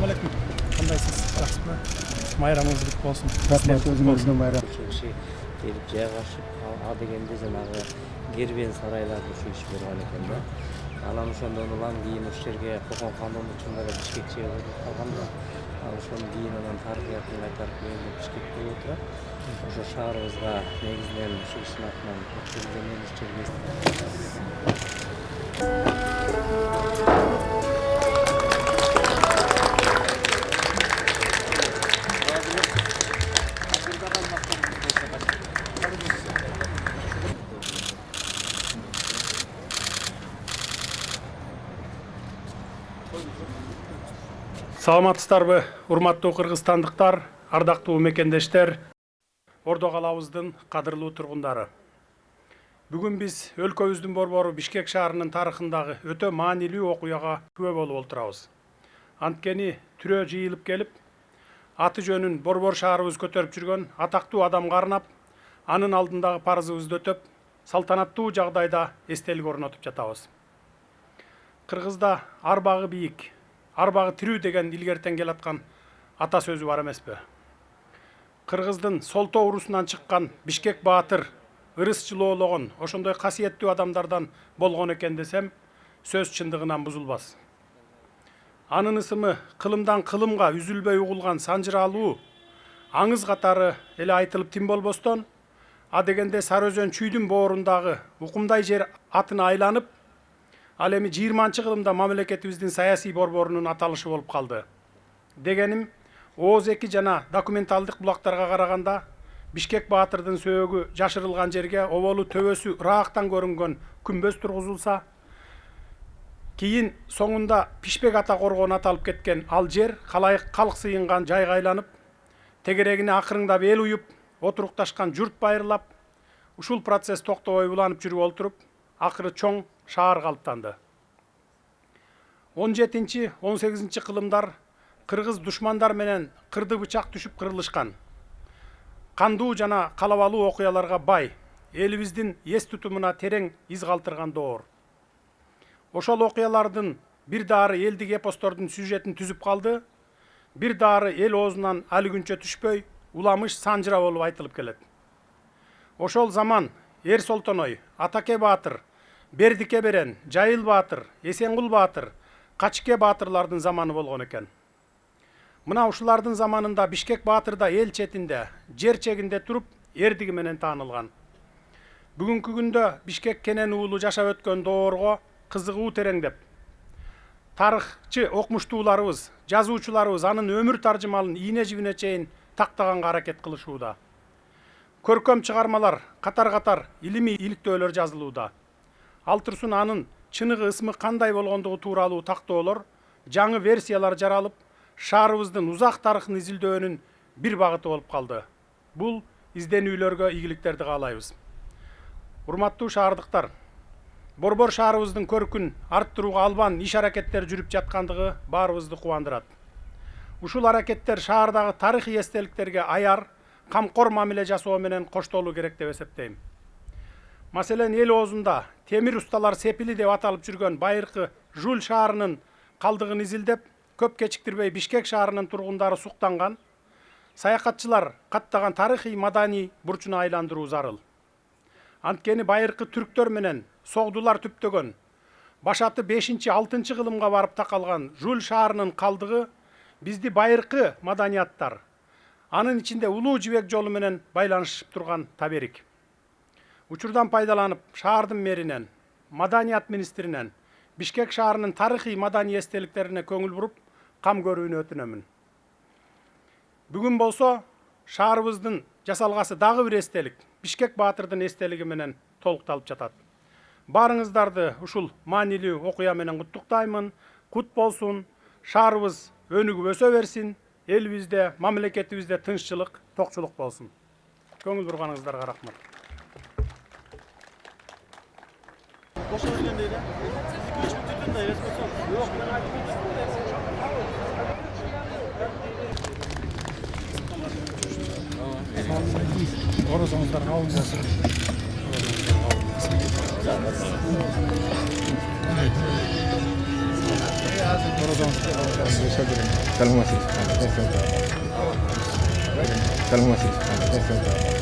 Assalamualaikum. Qandaysiz? Yaxshimi? Bayramınız kutlu olsun. Rahmat, özünüzün bayram. Şu kişi gelip жайгашып а дегенде жанагы кербен сарайларды ушу иш болгон экен да. Анан ошондон улам кийин ушул жерге Кокон хандын учундагы Бишкекче калган да. Ошондон кийин анан тарыхыятын кайтарып келип Бишкекте отурат. Ошо шаарыбызга негизинен ушул кишинин атынан өткөрүлгөн эмес жерге. Саламатсыздарбы, урматтуу кыргызстандыктар, ардактуу мекендештер, Ордо калабыздын кадырлуу тургундары. Бүгүн биз өлкөбүздүн борбору Бишкек шаарынын тарыхындагы өтө маанилүү окуяга күбө болуп отурабыз. Анткени түрөө жыйылып келип, аты жөнүн борбор шаарыбыз көтөрүп жүргөн атактуу адамга арнап, анын алдындагы парызыбызды өтөп, салтанаттуу жагдайда эстелик орнотуп жатабыз. Кыргызда арбагы бийик, арбагы тирүү деген илгертен келаткан ата сөзү бар эмеспи? Кыргыздын солто урусунан чыккан Бишкек баатыр, ырыс жылоологон, ошондой касиеттүү адамдардан болгон экен десем, сөз чындыгынан бузулбас. Анын ысымы кылымдан кылымга үзүлбөй угулган санжыралуу, аңыз катары эле айтылып тим болбостон, а дегенде Сары Өзөн чүйдүн боорундагы укумдай жер атына айланып, ал эми 20-кылымда мамлекетибиздин саясий борборунун аталышы болуп калды. Дегеним, ооз-2 жана документалдык булактарга караганда Бишкек баатырдын сөөгү жашырылган жерге оболу төбөсү ыраактан көрүнгөн күмбөз тургузулса, кийин соңунда Пишпек ата коргону аталып кеткен ал жер калк сыйынган жайга айланып, тегерегине акырыңдап эл уюп, отурукташкан журт байырлап, ушул процесс токтобой уланып жүрүп олтуруп, акыры чоң шаар калыптанды. 17-18 кылымдар кыргыз душмандар менен кырды бычак түшүп кырылышкан. Кандуу жана калабалуу окуяларга бай, элибиздин эс тутумуна терең из калтырган доор. Ошол окуялардын бир дары элдик эпостордун сюжетин түзүп калды, бир дары эл оозунан али күнчө түшпөй, уламыш санжыра болуп айтылып келет. Ошол заман Эр Солтоной, Атаке баатыр, Бердике Берен, Жайыл баатыр, Эсенгул баатыр, Качке баатырлардын заманы болгон экен. Мына ушулардын заманында Бишкек баатырда эл четинде, жер чегинде туруп, эрдиги менен таанылган. Бүгүнкү күндө Бишкек кенен уулу жашап өткөн доорго кызыгуу тереңдеп, тарыхчы окумуштууларыбыз, жазуучуларыбыз анын өмүр таржымалын ийне жибине чейин тактаганга аракет кылышууда. Көркөм чыгармалар катар-катар илимий иликтөөлөр жазылууда. Ал турсун анын чыныгы ысмы кандай болгондугу тууралуу тактоолор, жаңы версиялар жаралып, шаарыбыздын узак тарыхын изилдөөнүн бир багыты болуп калды. Бул изденүүлөргө ийгиликтерди каалайбыз. Урматтуу шаардыктар, борбор шаарыбыздын көркүн арттырууга албан иш аракеттер жүрүп жаткандыгы баарыбызды кубандырат. Ушул аракеттер шаардагы тарыхый эстеликтерге аяр, камкор мамиле жасоо менен коштолуу керек деп эсептейм. Маселен, эл оозунда темир усталар сепили деп аталып жүргөн байыркы Жул шаарынын калдыгын изилдеп, көп кечиктирбей Бишкек шаарынын тургундары суктанган, саякатчылар каттаган тарыхый маданий бурчуна айландыруу зарыл. Анткени байыркы түрктөр менен согдулар түптөгөн, башаты 5-6 кылымга барып такалган Жул шаарынын калдыгы бизди байыркы маданияттар, анын ичинде улуу жибек жолу менен байланышып турган таберик. Учурдан пайдаланып, шаардын мэринен, маданият министринен, Бишкек шаарынын тарыхый маданий эстеликтерине көңүл буруп, кам көрүүнү өтүнөмүн. Бүгүн болсо, шаарыбыздын жасалгасы дагы бир эстелик, Бишкек баатырдын эстелиги менен толукталып жатат. Баарыңыздарды ушул маанилүү окуя менен куттуктаймын. Кут болсун, шаарыбыз өнүгүп өсө берсин, элибизде, мамлекетибизде тынччылык, токчулук болсун. Көңүл бурганыңыздарга рахмат. Оразаңыздар кабыл болсын. Salomon.